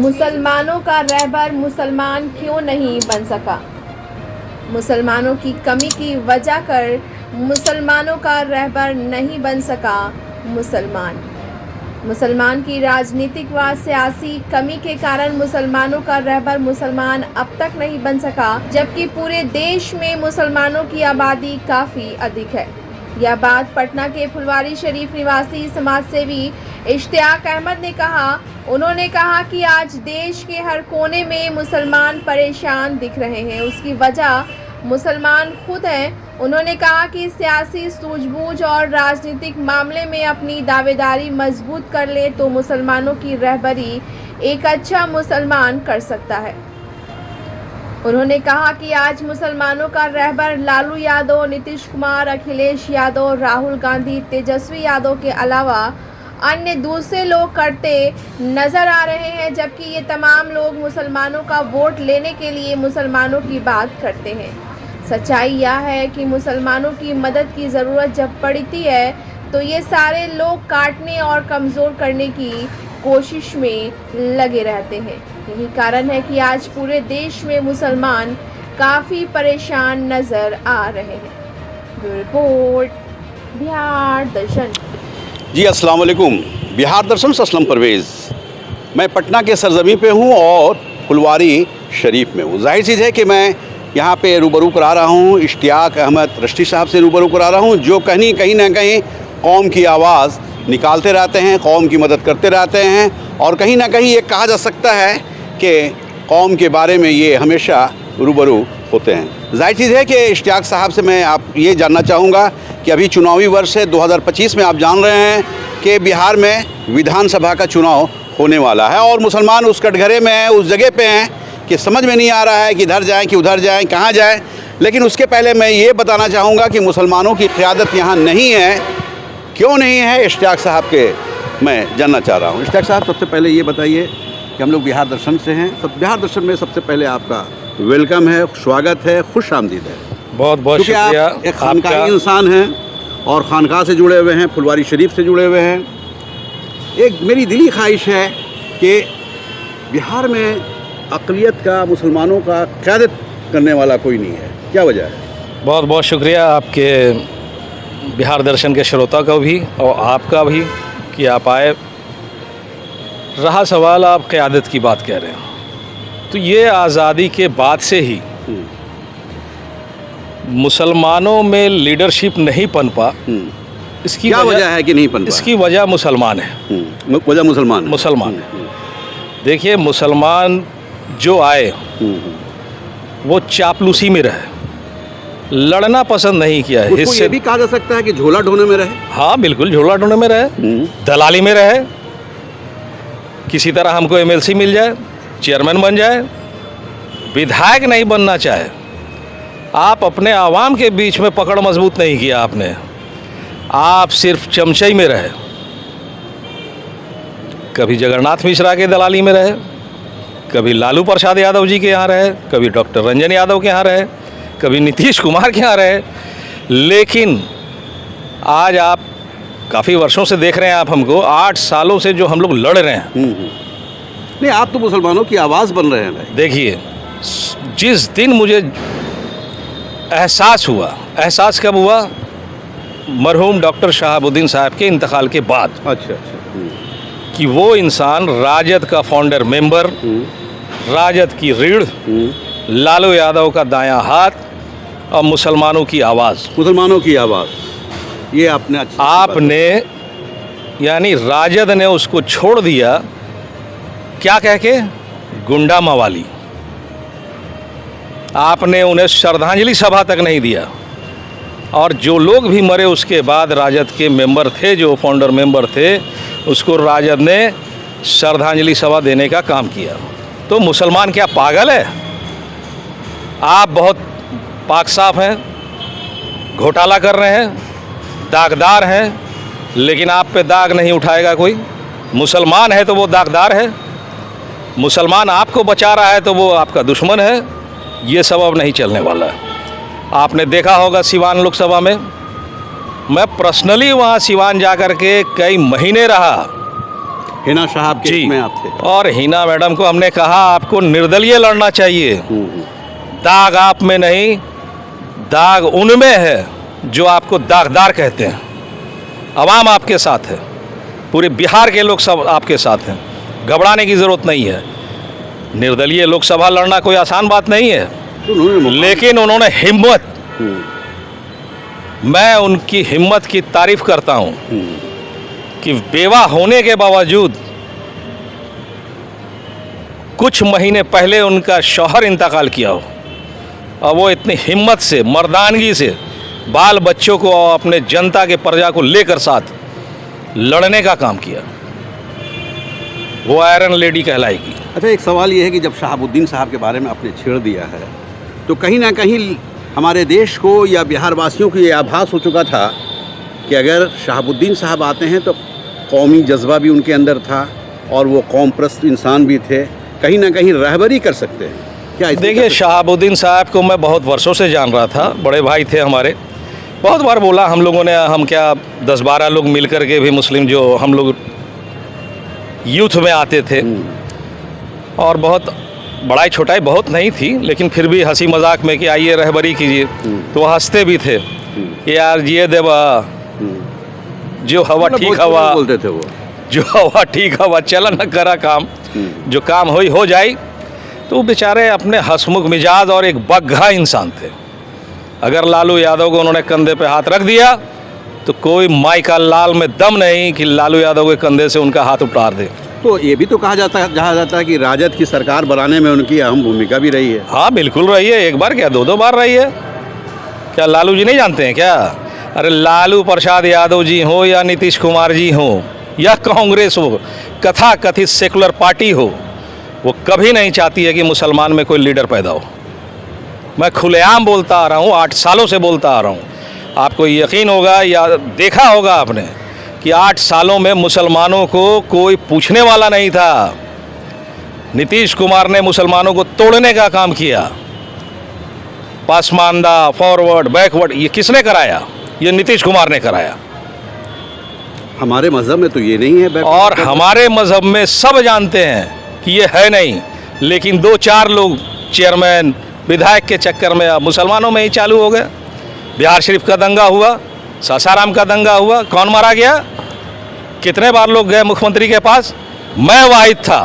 मुसलमानों का रहबर मुसलमान क्यों नहीं बन सका? मुसलमानों की कमी की वजह कर मुसलमानों का रहबर नहीं बन सका मुसलमान की राजनीतिक व सियासी कमी के कारण मुसलमानों का रहबर मुसलमान अब तक नहीं बन सका, जबकि पूरे देश में मुसलमानों की आबादी काफ़ी अधिक है। यह बात पटना के फुलवारी शरीफ निवासी समाज सेवी इश्तियाक अहमद ने कहा। उन्होंने कहा कि आज देश के हर कोने में मुसलमान परेशान दिख रहे हैं, उसकी वजह मुसलमान खुद हैं। उन्होंने कहा कि सियासी सूझबूझ और राजनीतिक मामले में अपनी दावेदारी मजबूत कर ले तो मुसलमानों की रहबरी एक अच्छा मुसलमान कर सकता है। उन्होंने कहा कि आज मुसलमानों का रहबर लालू यादव, नीतीश कुमार, अखिलेश यादव, राहुल गांधी, तेजस्वी यादव के अलावा अन्य दूसरे लोग करते नजर आ रहे हैं, जबकि ये तमाम लोग मुसलमानों का वोट लेने के लिए मुसलमानों की बात करते हैं। सच्चाई यह है कि मुसलमानों की मदद की ज़रूरत जब पड़ती है तो ये सारे लोग काटने और कमज़ोर करने की कोशिश में लगे रहते हैं। यही कारण है कि आज पूरे देश में मुसलमान काफ़ी परेशान नज़र आ रहे हैं। ब्यूरो रिपोर्ट, बिहार दर्शन। जी अस्सलाम वालेकुम। बिहार दर्शन से असलम परवेज़। मैं पटना के सरजमी पे हूँ और फुलवारी शरीफ में हूँ। जाहिर चीज़ है कि मैं यहाँ पे रूबरू करा रहा हूँ इश्तियाक अहमद रश्दी साहब से रूबरू करा रहा हूँ, जो कहीं ना कहीं कौम की आवाज़ निकालते रहते हैं, कौम की मदद करते रहते हैं और कहीं ना कहीं ये कहा जा सकता है कि कौम के बारे में ये हमेशा रूबरू होते हैं। जाहिर चीज़ है कि इश्तियाक साहब से मैं आप ये जानना चाहूँगा कि अभी चुनावी वर्ष है 2025 में, आप जान रहे हैं कि बिहार में विधानसभा का चुनाव होने वाला है और मुसलमान उस कटघरे में हैं, उस जगह पे हैं कि समझ में नहीं आ रहा है कि इधर जाएं कि उधर जाएं, कहाँ जाएं। लेकिन उसके पहले मैं ये बताना चाहूँगा कि मुसलमानों की क़यादत यहाँ नहीं है। क्यों नहीं है, इश्तियाक साहब के मैं जानना चाह रहा हूँ। इश्तियाक साहब, सबसे पहले ये बताइए कि हम लोग बिहार दर्शन से हैं। बिहार दर्शन में सबसे पहले आपका वेलकम है, स्वागत है, खुश आमदीद है। बहुत बहुत शुक्रिया। आप एक खानकाही इंसान हैं और खानकाह से जुड़े हुए हैं, फुलवारी शरीफ से जुड़े हुए हैं। एक मेरी दिली ख्वाहिश है कि बिहार में अक़लियत का, मुसलमानों का क़यादत करने वाला कोई नहीं है, क्या वजह है? बहुत बहुत शुक्रिया आपके बिहार दर्शन के श्रोता का भी और आपका भी कि आप आए। रहा सवाल, आप क़यादत की बात कह रहे हैं, तो ये आज़ादी के बाद से ही मुसलमानों में लीडरशिप नहीं पनपा। इसकी क्या वजह है कि नहीं पनपा? इसकी वजह मुसलमान है। वजह मुसलमान है। देखिए, मुसलमान जो आए वो चापलूसी में रहे, लड़ना पसंद नहीं किया है। इससे ये भी कहा जा सकता है कि झोला ढोने में रहे। हाँ बिल्कुल, झोला ढोने में रहे, दलाली में रहे। किसी तरह हमको एमएलसी मिल जाए, चेयरमैन बन जाए, विधायक नहीं बनना चाहे। आप अपने आवाम के बीच में पकड़ मजबूत नहीं किया आपने, आप सिर्फ चमचई में रहे। कभी जगन्नाथ मिश्रा के दलाली में रहे, कभी लालू प्रसाद यादव जी के यहाँ रहे, कभी डॉक्टर रंजन यादव के यहाँ रहे, कभी नीतीश कुमार के यहाँ रहे। लेकिन आज आप काफ़ी वर्षों से देख रहे हैं, आप हमको 8 सालों से जो हम लोग लड़ रहे हैं। नहीं, आप तो मुसलमानों की आवाज़ बन रहे हैं भाई। देखिए, जिस दिन मुझे एहसास हुआ, एहसास कब हुआ? मरहूम डॉक्टर शहाबुद्दीन साहब के इंतकाल के बाद। अच्छा। कि वो इंसान राजद का फाउंडर मेंबर, राजद की रीढ़, लालू यादव का दायां हाथ और मुसलमानों की आवाज़। मुसलमानों की आवाज़, ये आपने यानी राजद ने उसको छोड़ दिया, क्या कह के? गुंडा मवाली। आपने उन्हें श्रद्धांजलि सभा तक नहीं दिया। और जो लोग भी मरे उसके बाद राजद के मेंबर थे, जो फाउंडर मेंबर थे, उसको राजद ने श्रद्धांजलि सभा देने का काम किया। तो मुसलमान क्या पागल है? आप बहुत पाक साफ हैं, घोटाला कर रहे हैं, दागदार हैं, लेकिन आप पे दाग नहीं उठाएगा कोई। मुसलमान है तो वो दागदार है, मुसलमान आपको बचा रहा है तो वो आपका दुश्मन है। ये सब अब नहीं चलने वाला है। आपने देखा होगा सिवान लोकसभा में, मैं पर्सनली वहाँ सिवान जा कर के कई महीने रहा हिना साहब के जी में आप थे। और हिना मैडम को हमने कहा आपको निर्दलीय लड़ना चाहिए, दाग आप में नहीं, दाग उनमें है जो आपको दागदार कहते हैं। अवाम आपके साथ है, पूरे बिहार के लोग सब आपके साथ हैं, घबराने की ज़रूरत नहीं है। निर्दलीय लोकसभा लड़ना कोई आसान बात नहीं है, लेकिन उन्होंने हिम्मत, मैं उनकी हिम्मत की तारीफ करता हूं कि बेवा होने के बावजूद कुछ महीने पहले उनका शौहर इंतकाल किया हो और वो इतनी हिम्मत से, मर्दानगी से बाल बच्चों को और अपने जनता के प्रजा को लेकर साथ लड़ने का काम किया, वो आयरन लेडी कहलाएगी। अच्छा, एक सवाल ये है कि जब शहाबुद्दीन साहब के बारे में आपने छेड़ दिया है तो कहीं ना कहीं हमारे देश को या बिहार वासियों को ये आभास हो चुका था कि अगर शहाबुद्दीन साहब आते हैं तो कौमी जज्बा भी उनके अंदर था और वो कौम परस्त इंसान भी थे, कहीं ना कहीं रहबरी कर सकते हैं क्या? देखिए, शहाबुद्दीन साहब को मैं बहुत वर्षों से जान रहा था, बड़े भाई थे हमारे। बहुत बार बोला हम लोगों ने, हम क्या 10-12 लोग मिल कर के भी मुस्लिम जो हम लोग यूथ में आते थे और बहुत बड़ाई छोटाई बहुत नहीं थी, लेकिन फिर भी हंसी मजाक में कि आइए रहबरी कीजिए, तो वो हंसते भी थे कि यार जिए देवा, जो हवा ठीक हवा बोलते थे वो, जो हवा ठीक हवा चला न करा काम, जो काम हो जाए। तो बेचारे अपने हंसमुख मिजाज और एक बग्घा इंसान थे। अगर लालू यादव को उन्होंने कंधे पे हाथ रख दिया तो कोई माई का लाल में दम नहीं कि लालू यादव के कंधे से उनका हाथ उतार दे। तो ये भी तो कहा जाता है कि राजद की सरकार बनाने में उनकी अहम भूमिका भी रही है। हाँ बिल्कुल रही है, एक बार क्या 2-2 बार रही है। क्या लालू जी नहीं जानते हैं क्या? अरे लालू प्रसाद यादव जी हो या नीतीश कुमार जी हो या कांग्रेस हो, कथा कथित सेकुलर पार्टी हो, वो कभी नहीं चाहती है कि मुसलमान में कोई लीडर पैदा हो। मैं खुलेआम बोलता आ रहा हूँ, 8 सालों से बोलता आ रहा हूँ। आपको यकीन होगा या देखा होगा आपने कि 8 सालों में मुसलमानों को कोई पूछने वाला नहीं था। नीतीश कुमार ने मुसलमानों को तोड़ने का काम किया। पासमानदा, फॉरवर्ड, बैकवर्ड, ये किसने कराया? ये नीतीश कुमार ने कराया। हमारे मज़हब में तो ये नहीं है। और हमारे मज़हब में सब जानते हैं कि ये है नहीं, लेकिन 2-4 लोग चेयरमैन, विधायक के चक्कर में अब मुसलमानों में ही चालू हो गया। बिहार शरीफ का दंगा हुआ, सासाराम का दंगा हुआ, कौन मारा गया? कितने बार लोग गए मुख्यमंत्री के पास? मैं वाहिद था,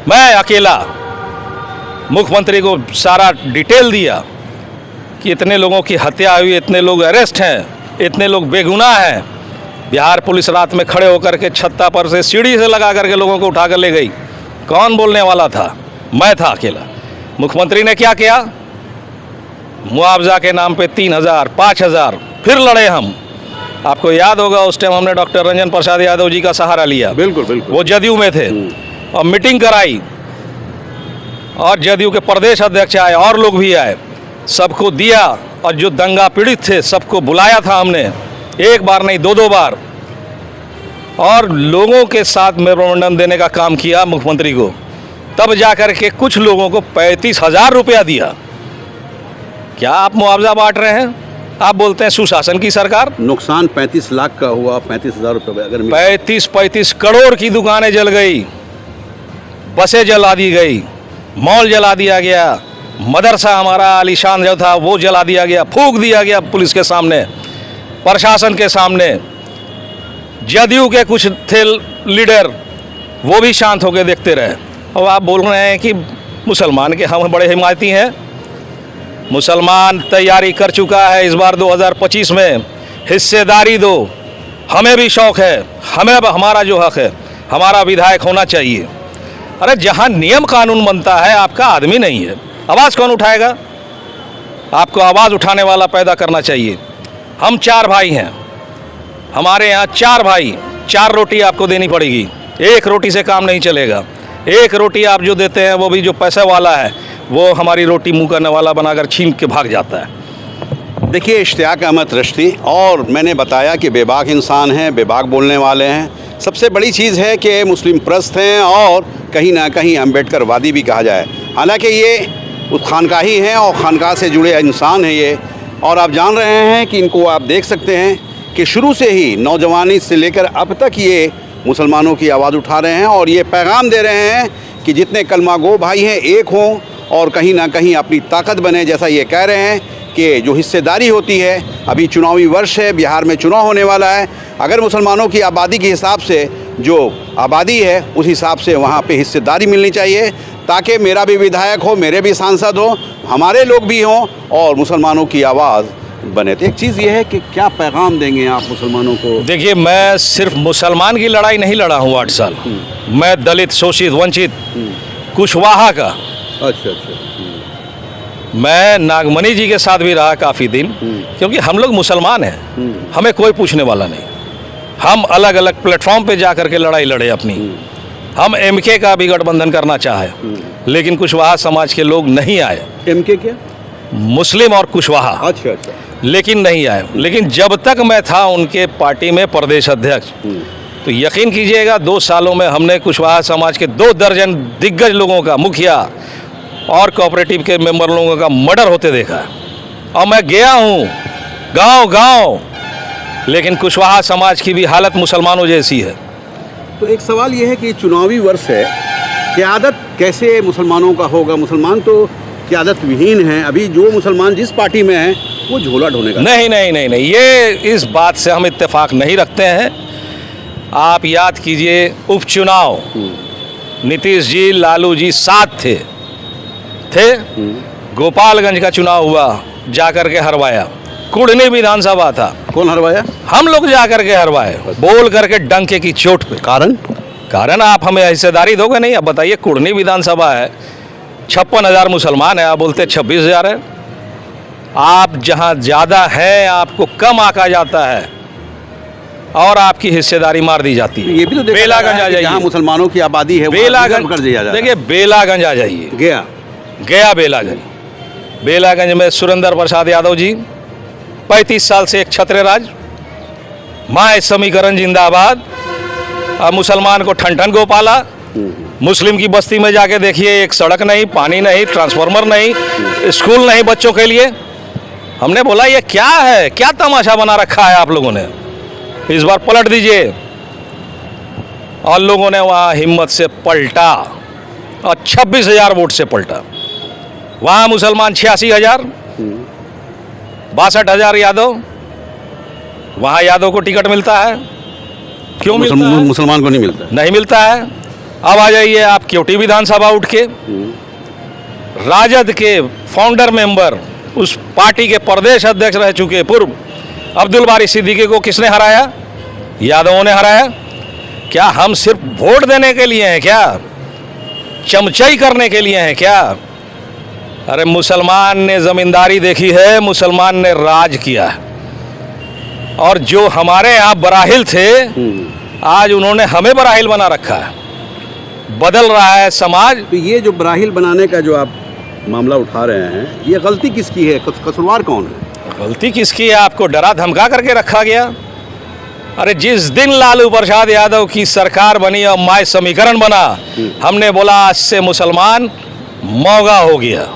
मैं अकेला मुख्यमंत्री को सारा डिटेल दिया कि इतने लोगों की हत्या हुई, इतने लोग अरेस्ट हैं, इतने लोग बेगुनाह हैं। बिहार पुलिस रात में खड़े होकर के छत्ता पर से सीढ़ी से लगा करके लोगों को उठा कर ले गई। कौन बोलने वाला था? मैं था अकेला। मुख्यमंत्री ने क्या किया? मुआवजा के नाम पे 3,000, 5,000 फिर लड़े हम। आपको याद होगा उस टाइम हमने डॉक्टर रंजन प्रसाद यादव जी का सहारा लिया। बिल्कुल बिल्कुल, वो जदयू में थे और मीटिंग कराई और जदयू के प्रदेश अध्यक्ष आए और लोग भी आए, सबको दिया और जो दंगा पीड़ित थे सबको बुलाया था हमने, 1 बार नहीं 2-2 बार, और लोगों के साथ मेमोरेंडम देने का काम किया मुख्यमंत्री को। तब जाकर के कुछ लोगों को 35,000 रुपया दिया। क्या आप मुआवजा बांट रहे हैं? आप बोलते हैं सुशासन की सरकार। नुकसान 35 लाख का हुआ, 35,000 रुपये अगर 35 करोड़ की दुकानें जल गई, बसें जला दी गई, मॉल जला दिया गया, मदरसा हमारा आलीशान जो था वो जला दिया गया, फूंक दिया गया पुलिस के सामने, प्रशासन के सामने। जदयू के कुछ थे लीडर, वो भी शांत होकर देखते रहे। और आप बोल रहे हैं कि मुसलमान के हम बड़े हिमायती हैं। मुसलमान तैयारी कर चुका है इस बार 2025 में, हिस्सेदारी दो, हमें भी शौक़ है, हमें अब हमारा जो हक है, हमारा विधायक होना चाहिए। अरे जहाँ नियम कानून बनता है, आपका आदमी नहीं है, आवाज़ कौन उठाएगा? आपको आवाज़ उठाने वाला पैदा करना चाहिए। हम 4 भाई हैं, हमारे यहाँ 4 भाई, 4 रोटी आपको देनी पड़ेगी। 1 रोटी से काम नहीं चलेगा। 1 रोटी आप जो देते हैं वो भी जो पैसे वाला है वो हमारी रोटी मुँह करने वाला बनाकर छीन के भाग जाता है। देखिए, इश्तियाक अहमद रश्दी, और मैंने बताया कि बेबाक इंसान हैं, बेबाक बोलने वाले हैं। सबसे बड़ी चीज़ है कि मुस्लिम परस्त हैं और कहीं ना कहीं अम्बेडकर वादी भी कहा जाए। हालांकि ये उस खानकाही हैं और खानकाह से जुड़े इंसान हैं ये। और आप जान रहे हैं कि इनको आप देख सकते हैं कि शुरू से ही नौजवानी से लेकर अब तक ये मुसलमानों की आवाज़ उठा रहे हैं और ये पैगाम दे रहे हैं कि जितने कलमा गो भाई हैं एक हों और कहीं ना कहीं अपनी ताकत बने। जैसा ये कह रहे हैं कि जो हिस्सेदारी होती है, अभी चुनावी वर्ष है, बिहार में चुनाव होने वाला है, अगर मुसलमानों की आबादी के हिसाब से जो आबादी है उस हिसाब से वहाँ पे हिस्सेदारी मिलनी चाहिए, ताकि मेरा भी विधायक हो, मेरे भी सांसद हो, हमारे लोग भी हों और मुसलमानों की आवाज़ बने। तो एक चीज़ ये है कि क्या पैगाम देंगे आप मुसलमानों को? देखिए, मैं सिर्फ मुसलमान की लड़ाई नहीं लड़ा हूँ 8 साल। मैं दलित, शोषित, वंचित, कुशवाहा का, अच्छा, मैं नागमणि जी के साथ भी रहा काफ़ी दिन, क्योंकि हम लोग मुसलमान हैं, हमें कोई पूछने वाला नहीं। हम अलग अलग प्लेटफॉर्म पे जा कर के लड़ाई लड़े अपनी। हम एमके का भी गठबंधन करना चाहे, लेकिन कुशवाहा समाज के लोग नहीं आए। एमके क्या? मुस्लिम और कुशवाहा। अच्छा, लेकिन नहीं आए। लेकिन जब तक मैं था उनके पार्टी में प्रदेश अध्यक्ष, तो यकीन कीजिएगा 2 सालों में हमने कुशवाहा समाज के 2 दर्जन दिग्गज लोगों का, मुखिया और कोऑपरेटिव के मेंबर लोगों का मर्डर होते देखा है। और मैं गया हूँ गांव-गांव, लेकिन कुशवाहा समाज की भी हालत मुसलमानों जैसी है। तो एक सवाल ये है कि चुनावी वर्ष है, क़यादत कैसे मुसलमानों का होगा? मुसलमान तो क़यादत विहीन हैं। अभी जो मुसलमान जिस पार्टी में हैं वो झोला ढोने का नहीं, ये इस बात से हम इत्तेफाक नहीं रखते हैं। आप याद कीजिए, उपचुनाव नीतीश जी, लालू जी साथ थे। गोपालगंज का चुनाव हुआ, जाकर के हरवाया। कुढ़नी विधानसभा था, कौन हरवाया? हम लोग जाकर के हरवाए, बोल करके डंके की चोट पे। कारण आप हमें हिस्सेदारी दोगे नहीं? अब बताइए, कुढ़नी विधानसभा है, 56,000 मुसलमान है, आप बोलते 26,000 है। आप जहाँ ज़्यादा है आपको कम आका जाता है और आपकी हिस्सेदारी मार दी जाती है। ये भी तो बेलागंज आ जाइए, जहाँ मुसलमानों की आबादी है, बेलागंज कर दिया जाता है। देखिए, बेलागंज आ जाइए, गया बेलागंज में सुरेंद्र प्रसाद यादव जी 35 साल से एक छत्रराज, माए समीकरण जिंदाबाद। अब मुसलमान को ठन गोपाला। मुस्लिम की बस्ती में जाके देखिए, एक सड़क नहीं, पानी नहीं, ट्रांसफार्मर नहीं, स्कूल नहीं बच्चों के लिए। हमने बोला ये क्या है, क्या तमाशा बना रखा है आप लोगों ने, इस बार पलट दीजिए। और लोगों ने वहाँ हिम्मत से पलटा और 26,000 वोट से पलटा। वहाँ मुसलमान 86,000, 62,000 यादव। वहाँ यादव को टिकट मिलता है, क्यों मिलता है? मुसलमान को नहीं मिलता? नहीं मिलता है। अब आ जाइए आप क्योटी विधानसभा उठ के, राजद के फाउंडर मेंबर, उस पार्टी के प्रदेश अध्यक्ष रह चुके पूर्व अब्दुल बारी सिद्दीकी को किसने हराया? यादवों ने हराया। क्या हम सिर्फ वोट देने के लिए हैं क्या? चमचाई करने के लिए हैं क्या? अरे मुसलमान ने ज़मींदारी देखी है, मुसलमान ने राज किया है। और जो हमारे यहाँ बराहिल थे, आज उन्होंने हमें बराहिल बना रखा है। बदल रहा है समाज। तो ये जो बराहिल बनाने का जो आप मामला उठा रहे हैं, ये गलती किसकी है? कसूरवार कौन है? गलती किसकी है? आपको डरा धमका करके रखा गया। अरे जिस दिन लालू प्रसाद यादव की सरकार बनी और माय समीकरण बना, हमने बोला आज से मुसलमान मौगा हो गया।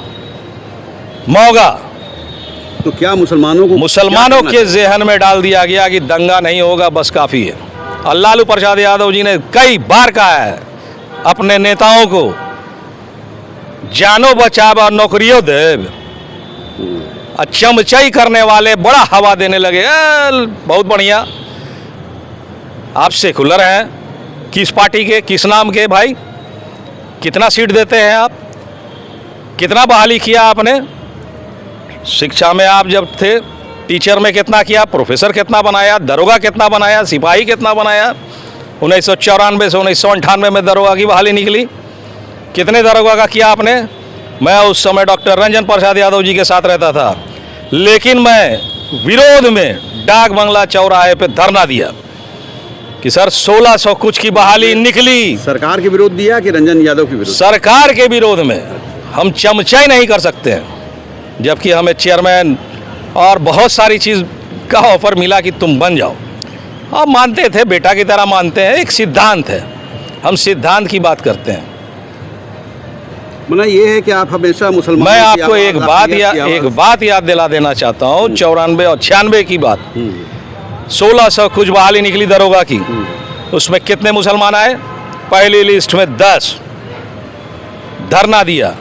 मौगा तो क्या मुसलमानों के ज़हन में डाल दिया गया कि दंगा नहीं होगा, बस काफ़ी है। और लालू प्रसाद यादव जी ने कई बार कहा है अपने नेताओं को, जानो बचाव और नौकरियों देव। चमचाई करने वाले बड़ा हवा देने लगे, बहुत बढ़िया। आप सेकुलर हैं, किस पार्टी के, किस नाम के भाई? कितना सीट देते हैं आप? कितना बहाली किया आपने? शिक्षा में आप जब थे, टीचर में कितना किया, प्रोफेसर कितना बनाया, दरोगा कितना बनाया, सिपाही कितना बनाया? 1994 से 1998 में दरोगा की बहाली निकली। कितने दरोगा का किया आपने? मैं उस समय डॉक्टर रंजन प्रसाद यादव जी के साथ रहता था, लेकिन मैं विरोध में डाक बंगला चौराहे पे धरना दिया कि सर 1600 कुछ की बहाली निकली। सरकार के विरोध दिया कि रंजन यादव के विरोध? सरकार के विरोध में। हम चमचाई नहीं कर सकते हैं, जबकि हमें चेयरमैन और बहुत सारी चीज़ का ऑफर मिला कि तुम बन जाओ। हम मानते थे, बेटा की तरह मानते हैं, एक सिद्धांत है, हम सिद्धांत की बात करते हैं। मतलब ये है कि आप हमेशा मुसलमान। मैं आपको एक बात याद दिला देना चाहता हूँ, 94 और 96 की बात। 1600 कुछ बहाली निकली दरोगा की, उसमें कितने मुसलमान आए? पहली लिस्ट में 10, धरना दिया,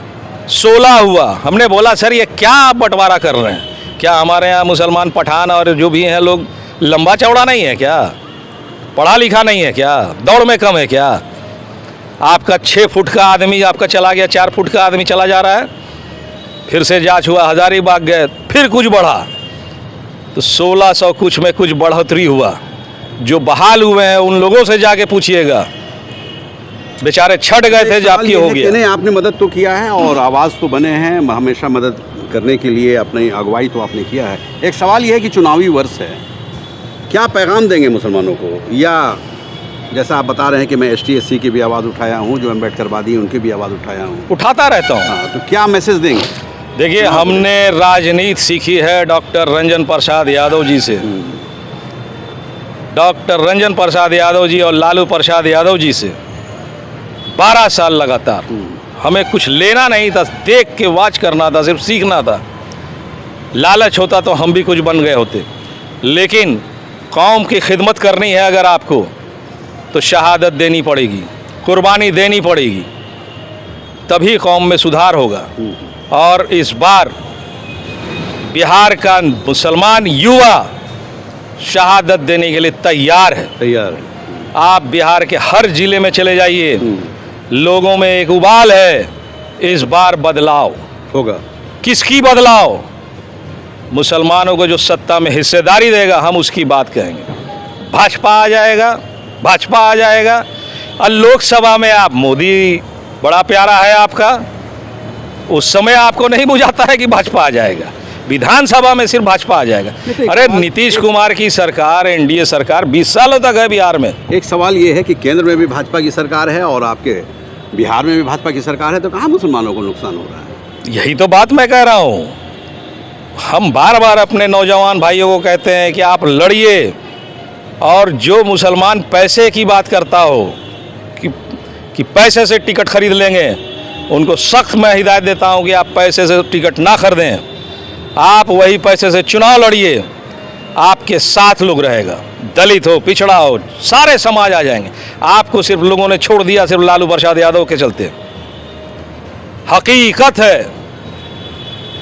16 हुआ। हमने बोला सर ये क्या आप बंटवारा कर रहे हैं? क्या हमारे यहाँ मुसलमान पठान और जो भी हैं लोग लंबा चौड़ा नहीं है क्या? पढ़ा लिखा नहीं है क्या? दौड़ में कम है क्या? आपका 6 फुट का आदमी आपका चला गया, 4 फुट का आदमी चला जा रहा है। फिर से जांच हुआ, हजारीबाग गए, फिर कुछ बढ़ा, तो 1600 कुछ में कुछ बढ़ोतरी हुआ। जो बहाल हुए हैं उन लोगों से जाके पूछिएगा, बेचारे छट गए थे, आपकी हो गया। नहीं, आपने मदद तो किया है और आवाज़ तो बने हैं, हमेशा मदद करने के लिए अपनी अगुवाई तो आपने किया है। एक सवाल यह है कि चुनावी वर्ष है, क्या पैगाम देंगे मुसलमानों को? या जैसा आप बता रहे हैं कि मैं ST/SC की भी आवाज़ उठाया हूँ, जो अम्बेडकरवादी उनकी भी आवाज़ उठाया हूँ, उठाता रहता हूँ। हाँ, तो क्या मैसेज देंगे? देखिए, हमने राजनीति सीखी है डॉक्टर रंजन प्रसाद यादव जी से, डॉक्टर रंजन प्रसाद यादव जी और लालू प्रसाद यादव जी से 12 साल लगातार। हमें कुछ लेना नहीं था, देख के वाच करना था, सिर्फ सीखना था। लालच होता तो हम भी कुछ बन गए होते, लेकिन कौम की खिदमत करनी है अगर आपको तो शहादत देनी पड़ेगी, कुर्बानी देनी पड़ेगी, तभी कौम में सुधार होगा। और इस बार बिहार का मुसलमान युवा शहादत देने के लिए तैयार है। तैयार है। आप बिहार के हर जिले में चले जाइए, लोगों में एक उबाल है, इस बार बदलाव होगा। किसकी बदलाव? मुसलमानों को जो सत्ता में हिस्सेदारी देगा, हम उसकी बात कहेंगे। भाजपा आ जाएगा, भाजपा आ जाएगा। और लोकसभा में आप, मोदी बड़ा प्यारा है आपका, उस समय आपको नहीं बुझाता है कि भाजपा आ जाएगा। विधानसभा में सिर्फ भाजपा आ जाएगा। अरे नीतीश कुमार की सरकार, NDA सरकार 20 सालों तक है बिहार में। एक सवाल ये है कि केंद्र में भी भाजपा की सरकार है और आपके बिहार में भी भाजपा की सरकार है, तो कहाँ मुसलमानों को नुकसान हो रहा है? यही तो बात मैं कह रहा हूँ। हम बार बार अपने नौजवान भाइयों को कहते हैं कि आप लड़िए, और जो मुसलमान पैसे की बात करता हो कि पैसे से टिकट खरीद लेंगे, उनको सख्त मैं हिदायत देता हूँ कि आप पैसे से टिकट ना खरीदें। आप वही पैसे से चुनाव लड़िए, आपके साथ लोग रहेगा, दलित हो, पिछड़ा हो, सारे समाज आ जाएंगे। आपको सिर्फ लोगों ने छोड़ दिया सिर्फ लालू प्रसाद यादव के चलते। हकीकत है,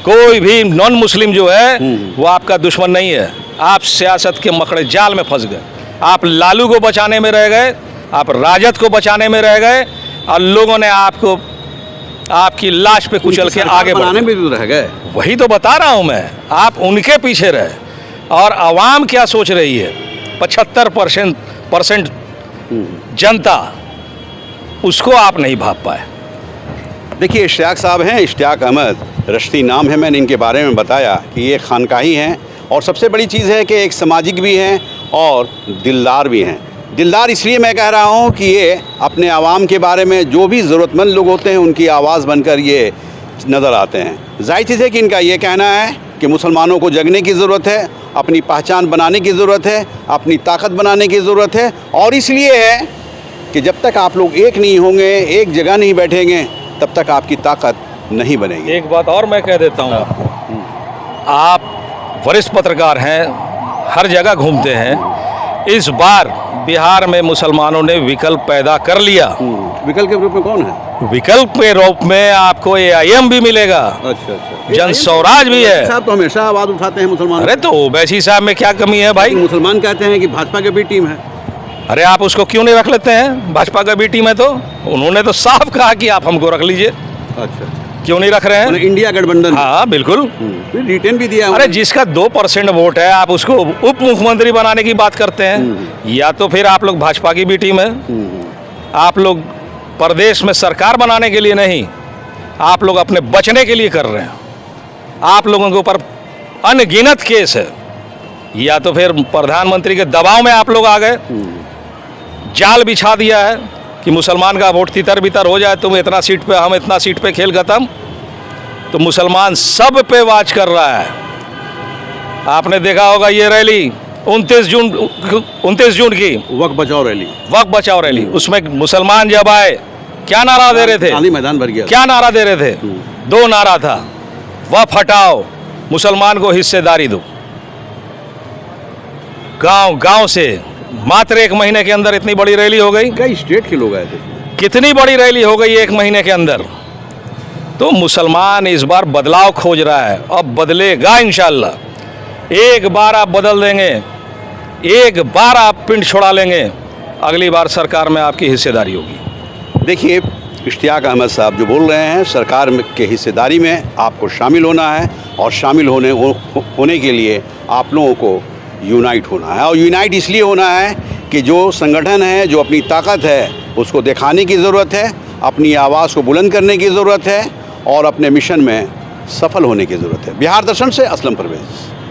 कोई भी नॉन मुस्लिम जो है वो आपका दुश्मन नहीं है। आप सियासत के मकड़े जाल में फंस गए। आप लालू को बचाने में रह गए, आप राजद को बचाने में रह गए, और लोगों ने आपको आपकी लाश पे कुचल के आगे बढ़ाने में भी रह गए। वही तो बता रहा हूं मैं, आप उनके पीछे रहे। और आवाम क्या सोच रही है? 75% जनता, उसको आप नहीं भाप पाए। देखिए, इश्तियाक साहब हैं, इश्तियाक अहमद रश्ती नाम है। मैंने इनके बारे में बताया कि ये खानकाही हैं, और सबसे बड़ी चीज़ है कि एक सामाजिक भी हैं और दिलदार भी हैं। दिलदार इसलिए मैं कह रहा हूँ कि ये अपने आवाम के बारे में, जो भी ज़रूरतमंद लोग होते हैं, उनकी आवाज़ बनकर ये नज़र आते हैं। जाहिर चीज़ है कि इनका ये कहना है कि मुसलमानों को जगने की ज़रूरत है, अपनी पहचान बनाने की ज़रूरत है, अपनी ताकत बनाने की ज़रूरत है। और इसलिए है कि जब तक आप लोग एक नहीं होंगे, एक जगह नहीं बैठेंगे, तब तक आपकी ताकत नहीं बनेगी। एक बात और मैं कह देता हूँ आपको, आप वरिष्ठ पत्रकार हैं, हर जगह घूमते हैं। इस बार बिहार में मुसलमानों ने विकल्प पैदा कर लिया। विकल्प के रूप में कौन है? विकल्प के रूप में आपको AIM भी मिलेगा। अच्छा। जन स्वराज भी है। साहब तो हमेशा आवाज़ उठाते हैं मुसलमान। अरे तो ओवैसी साहब में क्या कमी है भाई? मुसलमान कहते हैं कि भाजपा की भी टीम है। अरे आप उसको क्यों नहीं रख लेते हैं? भाजपा का भी टीम है तो उन्होंने तो साफ कहा कि आप हमको रख लीजिए। अच्छा, क्यों नहीं रख रहे हैं? इंडिया गठबंधन। हाँ बिल्कुल। रिटर्न भी दिया। अरे जिसका 2% वोट है, आप उसको उप मुख्यमंत्री बनाने की बात करते हैं। या तो फिर आप लोग भाजपा की भी टीम है। आप लोग प्रदेश में सरकार बनाने के लिए नहीं, आप लोग अपने बचने के लिए कर रहे हैं। आप लोगों के ऊपर अनगिनत केस है। या तो फिर प्रधानमंत्री के दबाव में आप लोग आ गए, जाल बिछा दिया है कि मुसलमान का वोट तितर बितर हो जाए, तुम इतना सीट पे, हम इतना सीट पे, खेल खत्म। तो मुसलमान सब पे वाच कर रहा है। आपने देखा होगा ये रैली 29 जून की वक्त बचाओ रैली, उसमें मुसलमान जब आए क्या नारा दे रहे थे? गांधी मैदान भर गया। क्या नारा दे रहे थे? 2 नारा था, वक्फ हटाओ, मुसलमान को हिस्सेदारी दो। गांव गांव से मात्र 1 महीने के अंदर इतनी बड़ी रैली हो गई। कई स्टेट के लोग आए थे। कितनी बड़ी रैली हो गई 1 महीने के अंदर। तो मुसलमान इस बार बदलाव खोज रहा है, अब बदलेगा इंशाअल्लाह। एक बार आप बदल देंगे, एक बार आप पिंड छोड़ा लेंगे, अगली बार सरकार में आपकी हिस्सेदारी होगी। देखिए, इश्तियाक अहमद साहब जो बोल रहे हैं, सरकार के हिस्सेदारी में आपको शामिल होना है और शामिल होने के लिए आप लोगों को यूनाइट होना है। और यूनाइट इसलिए होना है कि जो संगठन है, जो अपनी ताकत है, उसको दिखाने की ज़रूरत है, अपनी आवाज़ को बुलंद करने की ज़रूरत है और अपने मिशन में सफल होने की ज़रूरत है। बिहार दर्शन से असलम परवेज़।